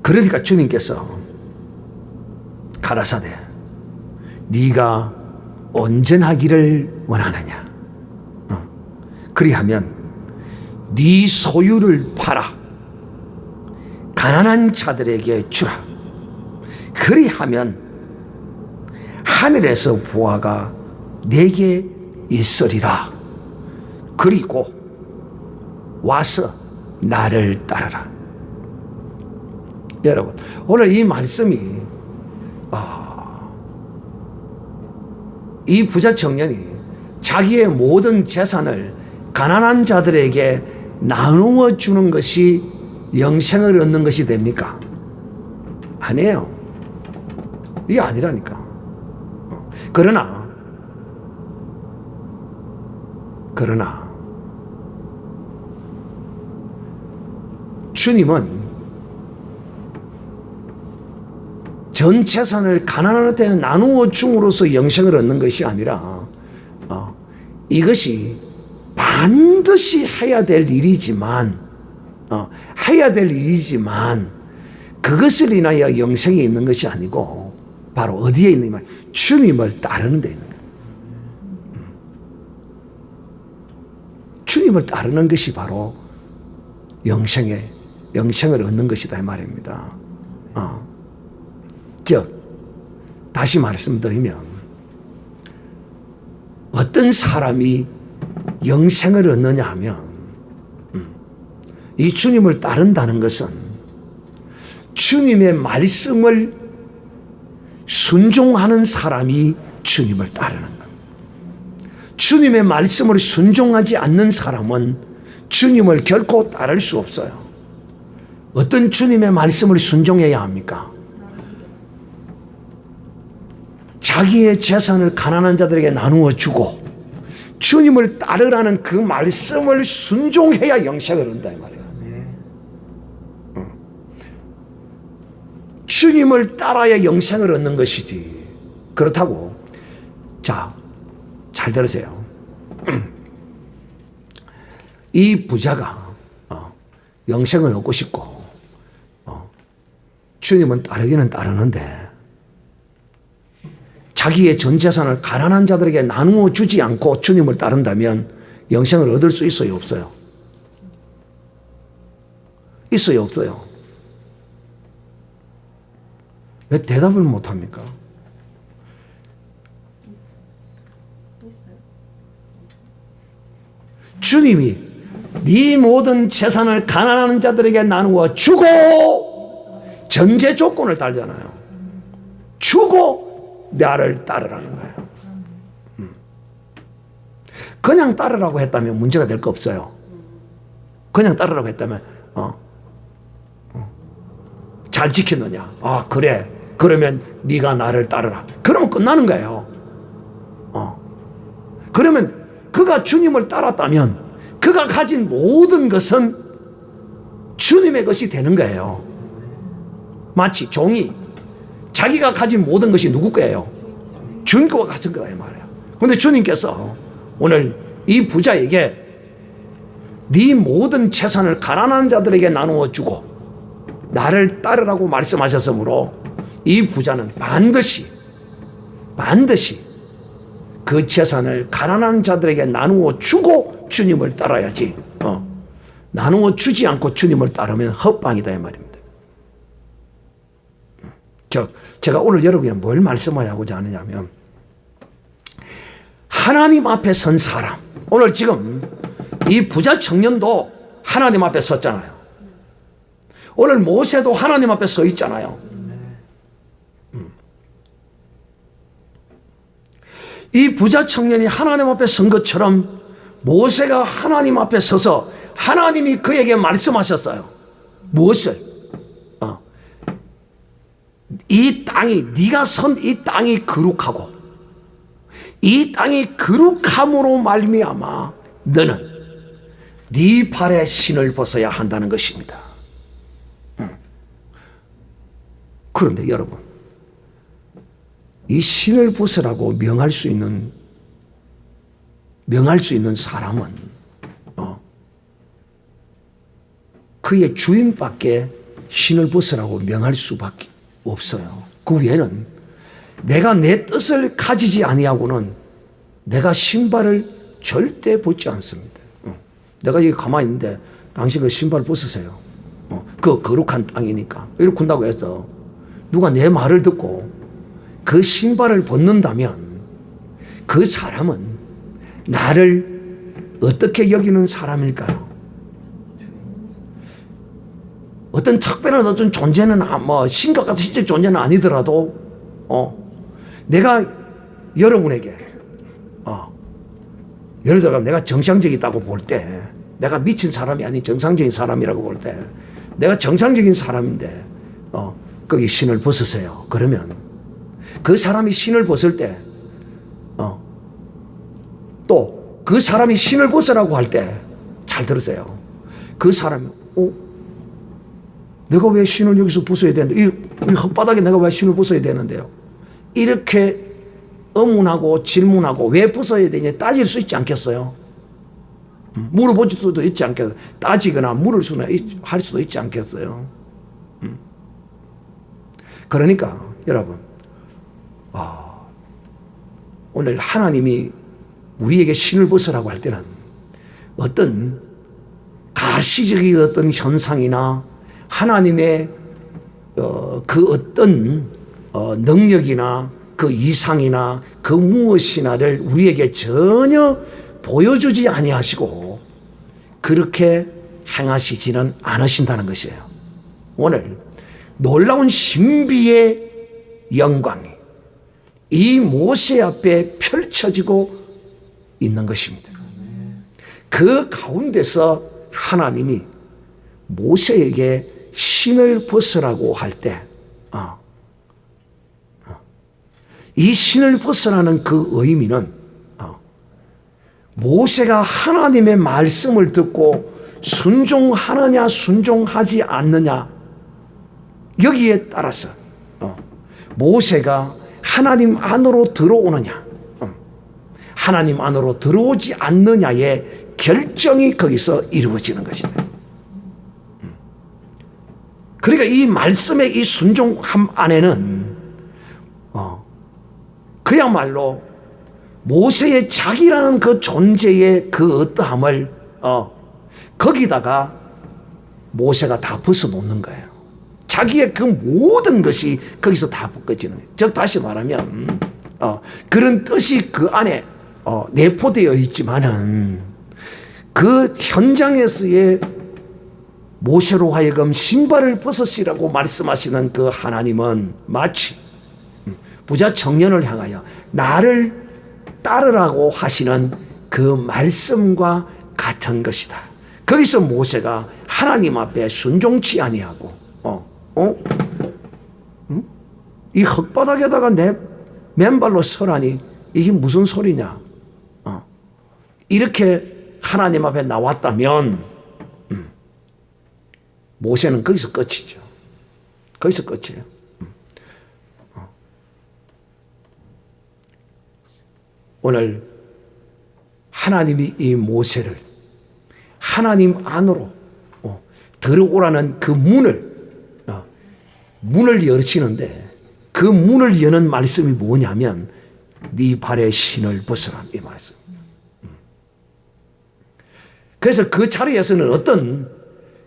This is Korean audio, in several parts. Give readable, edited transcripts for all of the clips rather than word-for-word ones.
그러니까 주님께서 가라사대 네가 온전하기를 원하느냐? 그리하면 네 소유를 팔아 가난한 자들에게 주라. 그리하면 하늘에서 보화가 내게 있으리라. 그리고 와서 나를 따르라. 여러분, 오늘 이 말씀이 이 부자 청년이 자기의 모든 재산을 가난한 자들에게 나누어 주는 것이 영생을 얻는 것이 됩니까? 아니에요. 이게 아니라니까. 그러나 주님은 전 재산을 가난한테 나누어 줌으로써 영생을 얻는 것이 아니라 이것이 반드시 해야 될 일이지만 그것을 인하여 영생이 있는 것이 아니고 바로 어디에 있느냐? 주님을 따르는 데 있는 거예요. 주님을 따르는 것이 바로 영생을 얻는 것이다 이 말입니다. 즉 다시 말씀드리면 어떤 사람이 영생을 얻느냐 하면 이 주님을 따른다는 것은 주님의 말씀을 순종하는 사람이 주님을 따르는 것. 주님의 말씀을 순종하지 않는 사람은 주님을 결코 따를 수 없어요. 어떤 주님의 말씀을 순종해야 합니까? 자기의 재산을 가난한 자들에게 나누어 주고 주님을 따르라는 그 말씀을 순종해야 영생을 얻는다 이 말이에요. 주님을 따라야 영생을 얻는 것이지. 그렇다고 자, 잘 들으세요. 이 부자가 영생을 얻고 싶고 주님은 따르기는 따르는데 자기의 전 재산을 가난한 자들에게 나누어 주지 않고 주님을 따른다면 영생을 얻을 수 있어요, 없어요? 있어요, 없어요? 왜 대답을 못합니까? 주님이 네 모든 재산을 가난한 자들에게 나누어 주고 전제 조건을 달잖아요. 주고 나를 따르라는 거예요. 그냥 따르라고 했다면 문제가 될 거 없어요. 그냥 따르라고 했다면 잘 지켰느냐? 아 그래. 그러면 네가 나를 따르라. 그러면 끝나는 거예요. 그러면 그가 주님을 따랐다면 그가 가진 모든 것은 주님의 것이 되는 거예요. 마치 종이 자기가 가진 모든 것이 누구 거예요? 주님 거와 같은 거다 이 말이에요. 그런데 주님께서 오늘 이 부자에게 네 모든 재산을 가난한 자들에게 나누어 주고 나를 따르라고 말씀하셨으므로 이 부자는 반드시 그 재산을 가난한 자들에게 나누어 주고 주님을 따라야지. 나누어 주지 않고 주님을 따르면 헛방이다 이 말입니다. 제가 오늘 여러분에게 뭘 말씀하고자 하느냐면 하나님 앞에 선 사람, 오늘 지금 이 부자 청년도 하나님 앞에 섰잖아요. 오늘 모세도 하나님 앞에 서 있잖아요. 이 부자 청년이 하나님 앞에 선 것처럼 모세가 하나님 앞에 서서 하나님이 그에게 말씀하셨어요. 무엇을? 이 땅이, 네가 선 이 땅이 거룩하고 이 땅이 거룩함으로 말미암아 너는 네 발에 신을 벗어야 한다는 것입니다. 그런데 여러분, 이 신을 벗으라고 명할 수 있는 사람은 그의 주인밖에 신을 벗으라고 명할 수밖에 없어요. 그 외에는 내가 내 뜻을 가지지 아니하고는 내가 신발을 절대 벗지 않습니다. 내가 여기 가만히 있는데 당신 그 신발 벗으세요. 그 거룩한 땅이니까. 이렇게 군다고 해서 누가 내 말을 듣고 그 신발을 벗는다면 그 사람은 나를 어떻게 여기는 사람일까요? 어떤 특별한 어떤 존재는 뭐 신과 같은 실제 존재는 아니더라도 내가 여러분에게 예를 들어 내가 정상적이다고 볼 때 내가 미친 사람이 아닌 정상적인 사람이라고 볼 때 내가 정상적인 사람인데 거기 신을 벗으세요. 그러면 그 사람이 신을 벗을 때 또 그 사람이 신을 벗으라고 할 때 잘 들으세요. 그 사람이 내가 왜 신을 여기서 벗어야 되는데 이 흙바닥에 내가 왜 신을 벗어야 되는데요. 이렇게 의문하고 질문하고 왜 벗어야 되냐 따질 수 있지 않겠어요? 물어볼 수도 있지 않겠어요? 따지거나 물을 수나 할 수도 있지 않겠어요? 그러니까 여러분 오늘 하나님이 우리에게 신을 벗으라고 할 때는 어떤 가시적인 어떤 현상이나 하나님의 그 어떤 능력이나 그 이상이나 그 무엇이나를 우리에게 전혀 보여주지 아니하시고 그렇게 행하시지는 않으신다는 것이에요. 오늘 놀라운 신비의 영광이 이 모세 앞에 펼쳐지고 있는 것입니다. 그 가운데서 하나님이 모세에게 신을 벗으라고 할 때 이 신을 벗으라는 그 의미는 모세가 하나님의 말씀을 듣고 순종하느냐 순종하지 않느냐 여기에 따라서 모세가 하나님 안으로 들어오느냐 하나님 안으로 들어오지 않느냐의 결정이 거기서 이루어지는 것이다. 그러니까 이 말씀의 이 순종함 안에는 그야말로 모세의 자기라는 그 존재의 그 어떠함을 거기다가 모세가 다 벗어놓는 거예요. 자기의 그 모든 것이 거기서 다 벗겨지는 거예요. 즉 다시 말하면 그런 뜻이 그 안에 내포되어 있지만은 그 현장에서의 모세로 하여금 신발을 벗으시라고 말씀하시는 그 하나님은 마치 부자 청년을 향하여 나를 따르라고 하시는 그 말씀과 같은 것이다. 거기서 모세가 하나님 앞에 순종치 아니하고 이 흙바닥에다가 내 맨발로 서라니 이게 무슨 소리냐 이렇게 하나님 앞에 나왔다면 모세는 거기서 끝이죠. 거기서 끝이에요. 오늘 하나님이 이 모세를 하나님 안으로 들어오라는 그 문을 열으시는데 그 문을 여는 말씀이 뭐냐면 네 발에 신을 벗으라 이 말씀. 그래서 그 자리에서는 어떤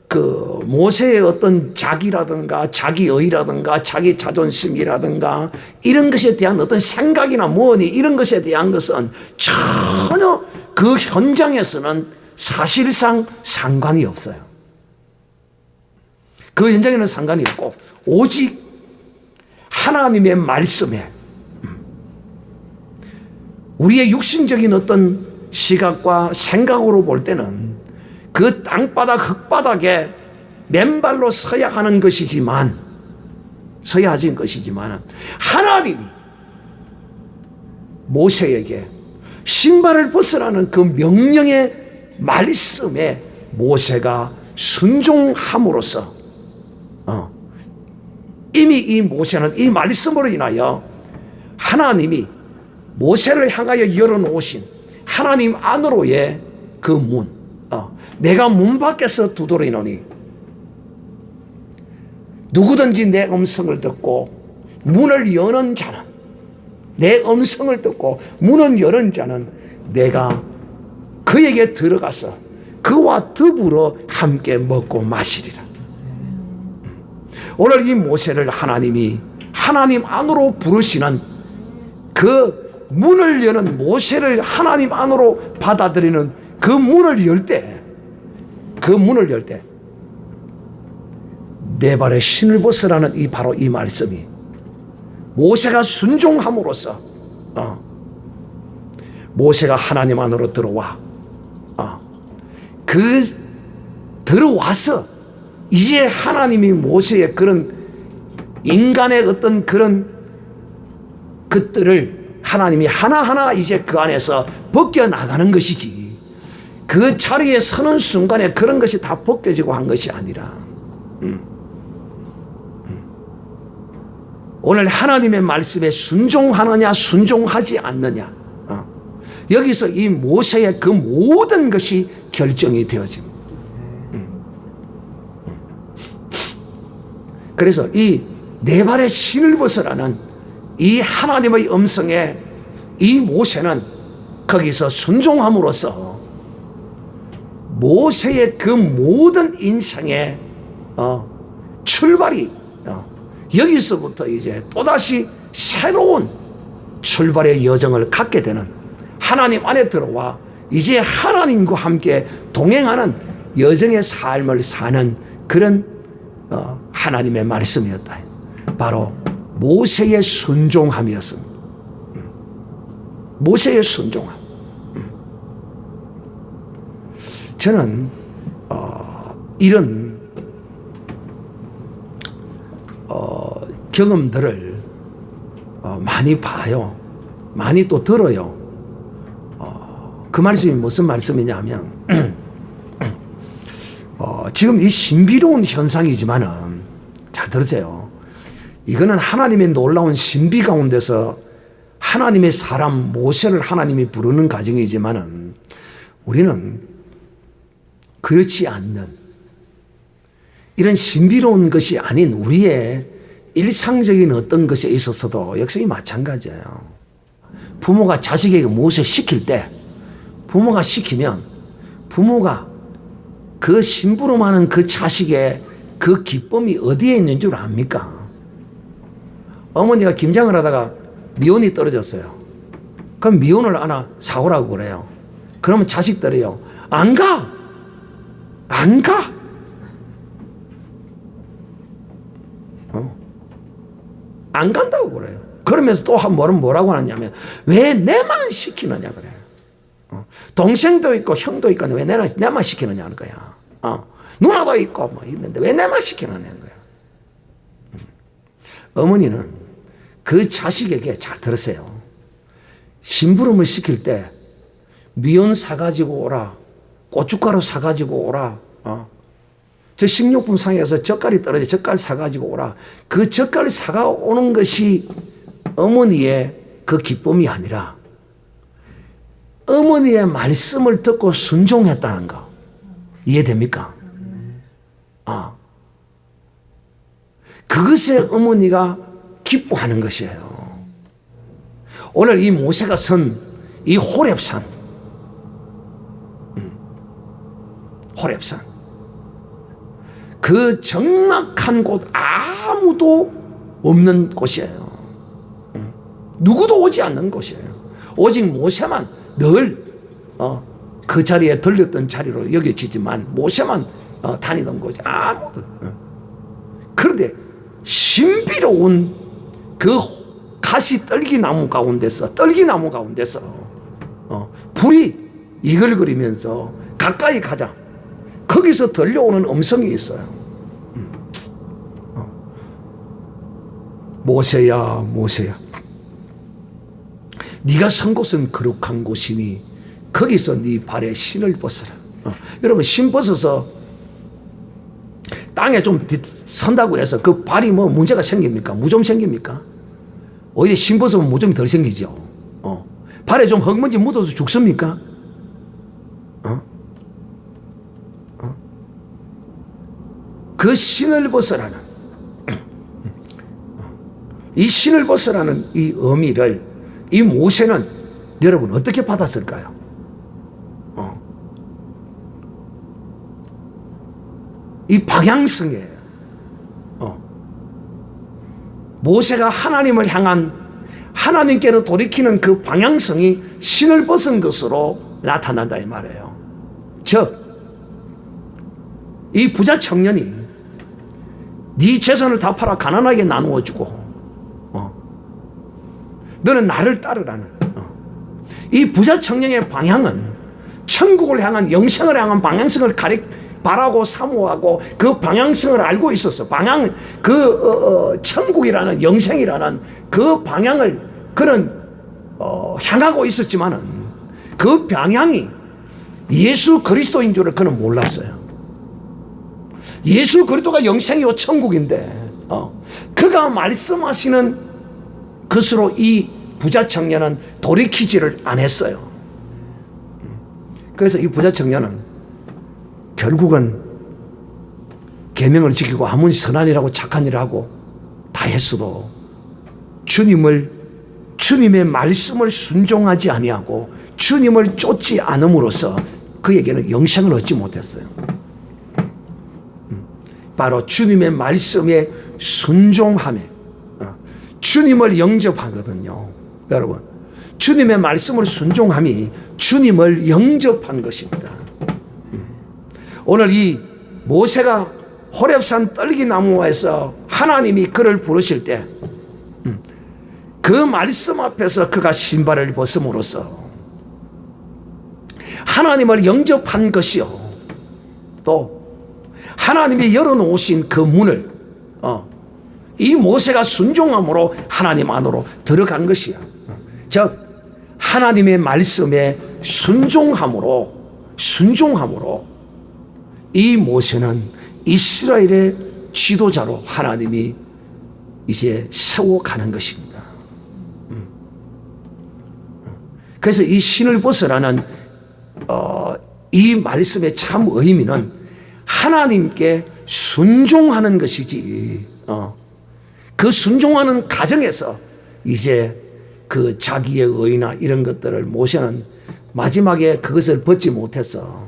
그 모세의 어떤 자기라든가 자기의라든가 자기 자존심이라든가 이런 것에 대한 어떤 생각이나 뭐니 이런 것에 대한 것은 전혀 그 현장에서는 사실상 상관이 없어요. 그 현장에는 상관이 없고 오직 하나님의 말씀에 우리의 육신적인 어떤 시각과 생각으로 볼 때는 그 땅바닥 흙바닥에 맨발로 서야 하는 것이지만 하나님이 모세에게 신발을 벗으라는 그 명령의 말씀에 모세가 순종함으로써 이미 이 모세는 이 말씀으로 인하여 하나님이 모세를 향하여 열어놓으신 하나님 안으로의 그 문 내가 문 밖에서 두드리노니 누구든지 내 음성을 듣고 문을 여는 자는, 내 음성을 듣고 문을 여는 자는 내가 그에게 들어가서 그와 더불어 함께 먹고 마시리라. 오늘 이 모세를 하나님이 하나님 안으로 부르시는 그 문을 여는, 모세를 하나님 안으로 받아들이는 그 문을 열 때, 그 문을 열 때 내 발에 신을 벗으라는 이 바로 이 말씀이 모세가 순종함으로써 모세가 하나님 안으로 들어와 그 들어와서 이제 하나님이 모세의 그런 인간의 어떤 그런 것들을 하나님이 하나하나 이제 그 안에서 벗겨나가는 것이지, 그 자리에 서는 순간에 그런 것이 다 벗겨지고 한 것이 아니라 오늘 하나님의 말씀에 순종하느냐 순종하지 않느냐, 여기서 이 모세의 그 모든 것이 결정이 되어집니다. 그래서 이 내 발에 신을 벗으라는 이 하나님의 음성에 이 모세는 거기서 순종함으로써 모세의 그 모든 인생의 출발이 여기서부터 이제 또다시 새로운 출발의 여정을 갖게 되는, 하나님 안에 들어와 이제 하나님과 함께 동행하는 여정의 삶을 사는 그런 하나님의 말씀이었다. 바로 모세의 순종함이었습니다. 모세의 순종함. 저는 이런 경험들을 많이 봐요. 많이 또 들어요. 그 말씀이 무슨 말씀이냐면 지금 이 신비로운 현상이지만은 잘 들으세요. 이거는 하나님의 놀라운 신비 가운데서 하나님의 사람 모세를 하나님이 부르는 과정이지만은 우리는 그렇지 않는 이런 신비로운 것이 아닌 우리의 일상적인 어떤 것에 있어서도 역시 마찬가지예요. 부모가 자식에게 무엇을 시킬 때, 부모가 시키면 부모가 그 심부름하는 그 자식의 그 기쁨이 어디에 있는 줄 압니까? 어머니가 김장을 하다가 미원이 떨어졌어요. 그럼 미원을 하나 사오라고 그래요. 그러면 자식들이요, 안 가! 안 가! 안 간다고 그래요. 그러면서 또 뭐라고 하느냐면, 왜 내만 시키느냐 그래요. 동생도 있고 형도 있고 왜 내만 시키느냐는 거야. 누나도 있고 뭐 있는데 왜 내만 시키느냐는 거야. 어머니는 그 자식에게, 잘 들으세요, 심부름을 시킬 때 미원 사가지고 오라, 고춧가루 사가지고 오라, 저 식료품 상에서 젓갈이 떨어져 젓갈 사가지고 오라, 그 젓갈 사가오는 것이 어머니의 그 기쁨이 아니라 어머니의 말씀을 듣고 순종했다는 거 이해됩니까? 그것에 어머니가 기뻐하는 것이에요. 오늘 이 모세가 선 이 호렙산, 호렙산, 그 적막한 곳, 아무도 없는 곳이에요. 누구도 오지 않는 곳이에요. 오직 모세만 늘 그 자리에 들렸던 자리로 여겨지지만 모세만 다니던 곳이 아무도. 그런데 신비로운 그 가시 떨기나무 가운데서 불이 이글거리면서 가까이 가자, 거기서 들려오는 음성이 있어요. 모세야, 모세야, 네가 선 곳은 거룩한 곳이니 거기서 네 발에 신을 벗어라. 여러분, 신 벗어서 땅에 좀 선다고 해서 그 발이 뭐 문제가 생깁니까? 무좀 생깁니까? 오히려 신 벗으면 무좀이 덜 생기죠. 발에 좀 흙먼지 묻어서 죽습니까? 그 신을 벗으라는 이 신을 벗으라는 이 의미를 이 모세는 여러분 어떻게 받았을까요? 이 방향성이에요. 모세가 하나님을 향한 하나님께로 돌이키는 그 방향성이 신을 벗은 것으로 나타난다 이 말이에요. 즉, 이 부자 청년이 네 재산을 다 팔아 가난하게 나누어 주고 너는 나를 따르라는 이 부자 청년의 방향은 천국을 향한 영생을 향한 방향성을 바라고 사모하고 그 방향성을 알고 있었어. 방향 천국이라는 영생이라는 그 방향을 그는 향하고 있었지만은 그 방향이 예수 그리스도인 줄을 그는 몰랐어요. 예수 그리스도가 영생이요 천국인데 그가 말씀하시는 것으로 이 부자 청년은 돌이키지를 안 했어요. 그래서 이 부자 청년은 결국은 계명을 지키고 아무리 선한 일하고 착한 일하고 다 했어도 주님의 말씀을 순종하지 아니하고 주님을 쫓지 않음으로써 그에게는 영생을 얻지 못했어요. 바로 주님의 말씀에 순종함에 주님을 영접하거든요. 여러분, 주님의 말씀을 순종함이 주님을 영접한 것입니다. 오늘 이 모세가 호렙산 떨기나무에서 하나님이 그를 부르실 때 그 말씀 앞에서 그가 신발을 벗음으로써 하나님을 영접한 것이요, 또 하나님이 열어놓으신 그 문을 이 모세가 순종함으로 하나님 안으로 들어간 것이야. 즉 하나님의 말씀에 순종함으로 이 모세는 이스라엘의 지도자로 하나님이 이제 세워가는 것입니다. 그래서 이 신을 벗으라는 이 말씀의 참 의미는 하나님께 순종하는 것이지, 그 순종하는 과정에서 이제 그 자기의 의나 이런 것들을 모세는 마지막에 그것을 벗지 못해서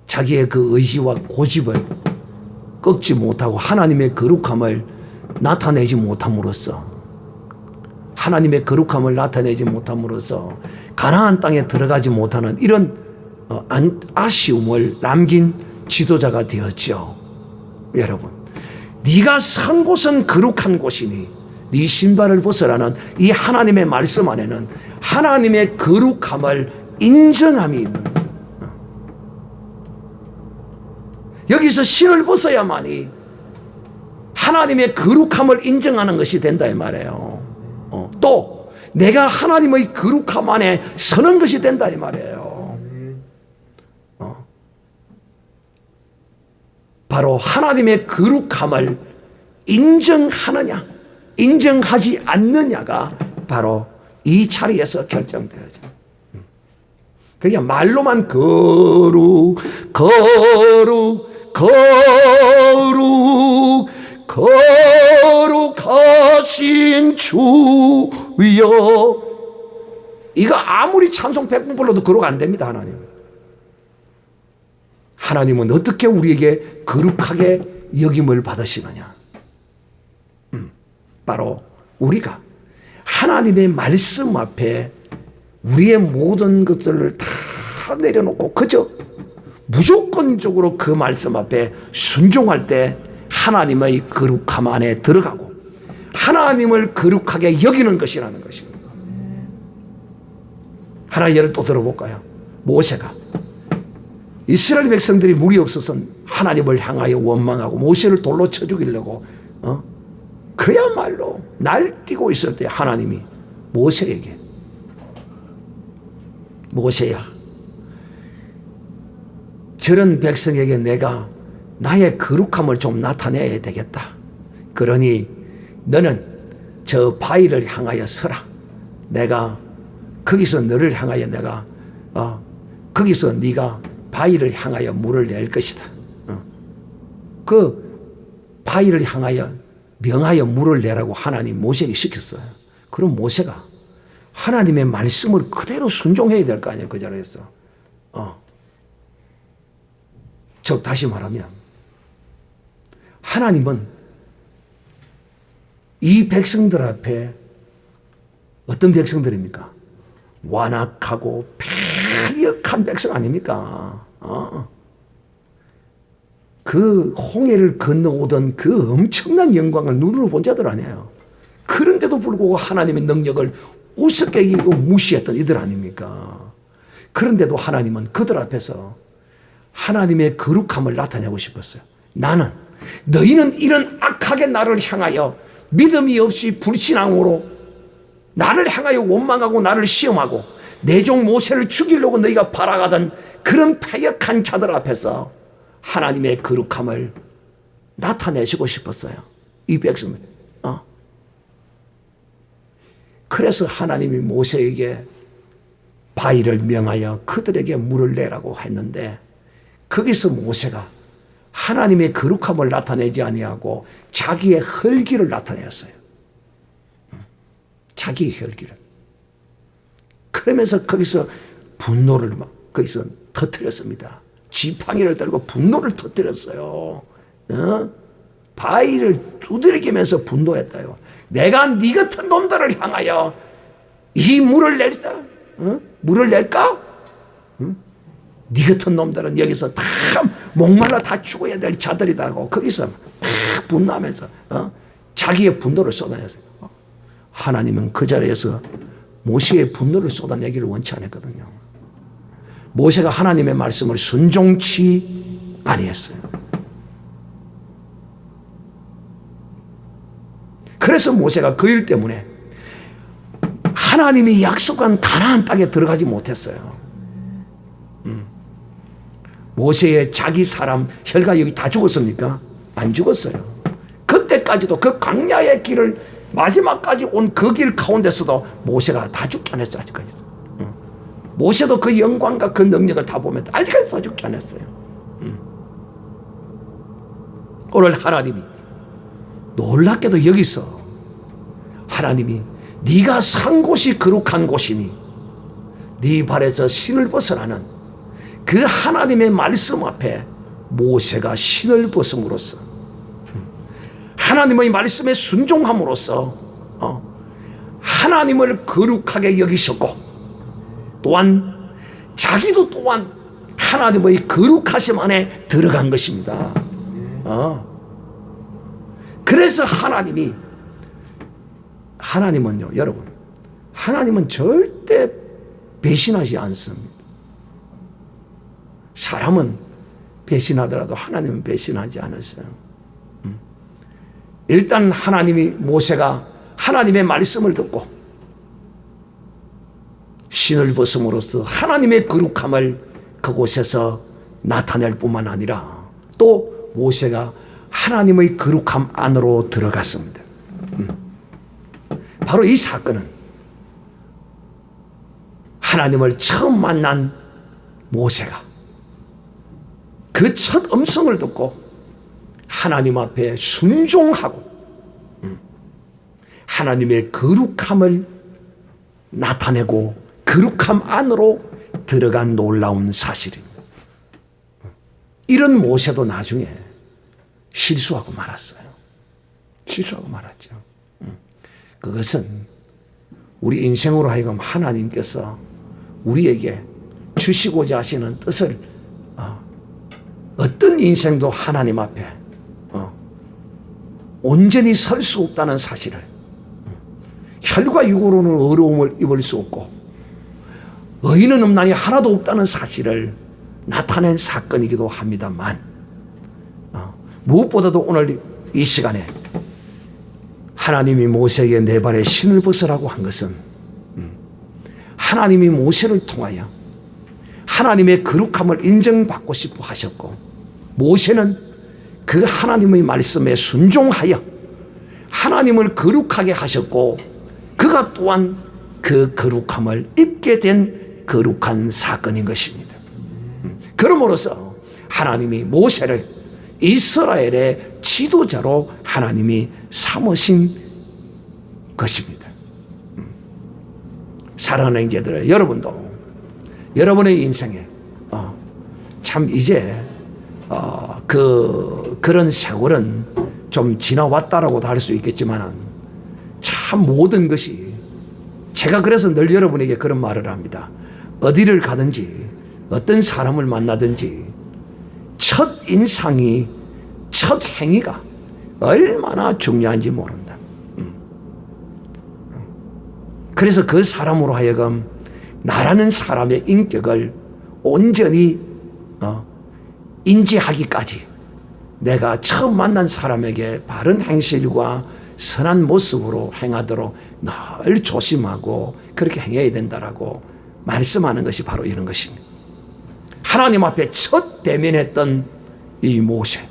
자기의 그 의지와 고집을 꺾지 못하고 하나님의 거룩함을 나타내지 못함으로써 가나안 땅에 들어가지 못하는 이런 아쉬움을 남긴 지도자가 되었죠. 여러분, 네가 선 곳은 거룩한 곳이니 네 신발을 벗으라는 이 하나님의 말씀 안에는 하나님의 거룩함을 인정함이 있는 거예요. 여기서 신을 벗어야만이 하나님의 거룩함을 인정하는 것이 된다 이 말이에요. 또 내가 하나님의 거룩함 안에 서는 것이 된다 이 말이에요. 바로 하나님의 거룩함을 인정하느냐 인정하지 않느냐가 바로 이 자리에서 결정되어져. 그냥 말로만 거룩 거룩하신 주여, 이거 아무리 찬송 100번 불러도 거룩 안 됩니다. 하나님은 어떻게 우리에게 거룩하게 여김을 받으시느냐? 바로 우리가 하나님의 말씀 앞에 우리의 모든 것들을 다 내려놓고 그저 무조건적으로 그 말씀 앞에 순종할 때 하나님의 거룩함 안에 들어가고 하나님을 거룩하게 여기는 것이라는 것입니다. 하나 예를 또 들어볼까요? 모세가 이스라엘 백성들이 물이 없어서 하나님을 향하여 원망하고 모세를 돌로 쳐 죽이려고 그야말로 날뛰고 있을 때 하나님이 모세에게, 모세야, 저런 백성에게 내가 나의 거룩함을 좀 나타내야 되겠다. 그러니 너는 저 바위를 향하여 서라. 내가 거기서 너를 향하여 내가 거기서 네가 바위를 향하여 물을 낼 것이다. 그 바위를 향하여 명하여 물을 내라고 하나님 모세에게 시켰어요. 그럼 모세가 하나님의 말씀을 그대로 순종해야 될 거 아니에요. 그 자리에서. 즉 다시 말하면 하나님은 이 백성들 앞에 어떤 백성들입니까? 완악하고 패역한 백성 아닙니까? 그 홍해를 건너오던 그 엄청난 영광을 눈으로 본 자들 아니에요. 그런데도 불구하고 하나님의 능력을 우습게 무시했던 이들 아닙니까? 그런데도 하나님은 그들 앞에서 하나님의 거룩함을 나타내고 싶었어요. 나는 너희는 이런 악하게 나를 향하여 믿음이 없이 불신앙으로 나를 향하여 원망하고 나를 시험하고 내 종 모세를 죽이려고 너희가 발악하던 그런 패역한 자들 앞에서 하나님의 거룩함을 나타내시고 싶었어요. 이 백성들. 그래서 하나님이 모세에게 바위를 명하여 그들에게 물을 내라고 했는데 거기서 모세가 하나님의 거룩함을 나타내지 아니하고 자기의 혈기를 나타냈어요. 자기의 혈기를. 그러면서 거기서 분노를 막 거기서 터뜨렸습니다. 지팡이를 들고 분노를 터뜨렸어요. 바위를 두드리면서 분노했다요. 내가 네 같은 놈들을 향하여 이 물을 낼까? 물을 낼까? 네 같은 놈들은 여기서 다 목말라 다 죽어야 될 자들이다고 거기서 막 분노하면서 자기의 분노를 쏟아냈어요. 하나님은 그 자리에서 모세의 분노를 쏟아내기를 원치 않았거든요. 모세가 하나님의 말씀을 순종치 아니했어요. 그래서 모세가 그 일 때문에 하나님이 약속한 가나안 땅에 들어가지 못했어요. 모세의 자기 사람 혈가 여기 다 죽었습니까? 안 죽었어요. 그때까지도 그 광야의 길을 마지막까지 온 그 길 가운데서도 모세가 다 죽지 않았어요. 아직까지도. 모세도 그 영광과 그 능력을 다 보면 아직까지 다 죽지 않았어요. 오늘 하나님이 놀랍게도 여기서 하나님이 네가 산 곳이 거룩한 곳이니 네 발에서 신을 벗으라는 그 하나님의 말씀 앞에 모세가 신을 벗음으로써 하나님의 말씀에 순종함으로써 하나님을 거룩하게 여기셨고 또한 자기도 또한 하나님의 거룩하심 안에 들어간 것입니다. 그래서 하나님은요, 여러분, 하나님은 절대 배신하지 않습니다. 사람은 배신하더라도 하나님은 배신하지 않았어요. 일단 모세가 하나님의 말씀을 듣고 신을 벗음으로써 하나님의 거룩함을 그곳에서 나타낼 뿐만 아니라 또 모세가 하나님의 거룩함 안으로 들어갔습니다. 바로 이 사건은 하나님을 처음 만난 모세가 그 첫 음성을 듣고 하나님 앞에 순종하고 하나님의 거룩함을 나타내고 거룩함 안으로 들어간 놀라운 사실입니다. 이런 모세도 나중에 실수하고 말았어요. 실수하고 말았죠. 그것은 우리 인생으로 하여금 하나님께서 우리에게 주시고자 하시는 뜻을 어떤 인생도 하나님 앞에 온전히 설 수 없다는 사실을 혈과 육으로는 어려움을 입을 수 없고 의인은 없나니 하나도 없다는 사실을 나타낸 사건이기도 합니다만 무엇보다도 오늘 이 시간에 하나님이 모세에게 내 발에 신을 벗으라고 한 것은 하나님이 모세를 통하여 하나님의 거룩함을 인정받고 싶어 하셨고 모세는 그 하나님의 말씀에 순종하여 하나님을 거룩하게 하셨고 그가 또한 그 거룩함을 입게 된 거룩한 사건인 것입니다. 그러므로서 하나님이 모세를 이스라엘의 지도자로 하나님이 삼으신 것입니다. 사랑하는 형제들, 여러분도 여러분의 인생에 참 이제 그런 세월은 좀 지나왔다라고도 할 수 있겠지만 참 모든 것이, 제가 그래서 늘 여러분에게 그런 말을 합니다. 어디를 가든지 어떤 사람을 만나든지 첫 인상이, 첫 행위가 얼마나 중요한지 모른다. 그래서 그 사람으로 하여금 나라는 사람의 인격을 온전히 인지하기까지 내가 처음 만난 사람에게 바른 행실과 선한 모습으로 행하도록 늘 조심하고 그렇게 행해야 된다라고 말씀하는 것이 바로 이런 것입니다. 하나님 앞에 첫 대면했던 이 모세,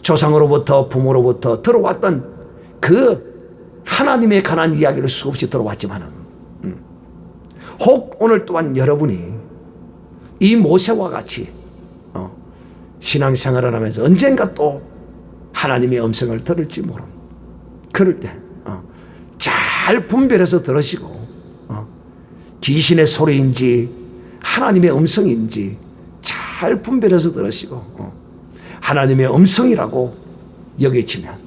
조상으로부터 부모로부터 들어왔던 그 하나님에 관한 이야기를 수없이 들어왔지만은 혹 오늘 또한 여러분이 이 모세와 같이 신앙생활을 하면서 언젠가 또 하나님의 음성을 들을지 모릅니다. 그럴 때 잘 분별해서 들으시고 귀신의 소리인지 하나님의 음성인지 잘 분별해서 들으시고 하나님의 음성이라고 여겨지면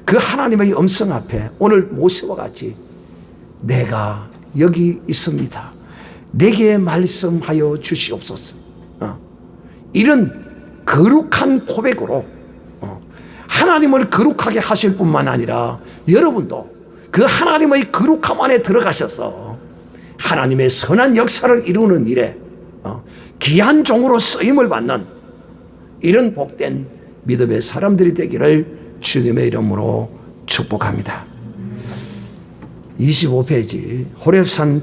그 하나님의 음성 앞에 오늘 모세와 같이 내가 여기 있습니다, 내게 말씀하여 주시옵소서, 이런 거룩한 고백으로 하나님을 거룩하게 하실 뿐만 아니라 여러분도 그 하나님의 거룩함 안에 들어가셔서 하나님의 선한 역사를 이루는 일에 귀한 종으로 쓰임을 받는 이런 복된 믿음의 사람들이 되기를 주님의 이름으로 축복합니다. 25페이지 호렙산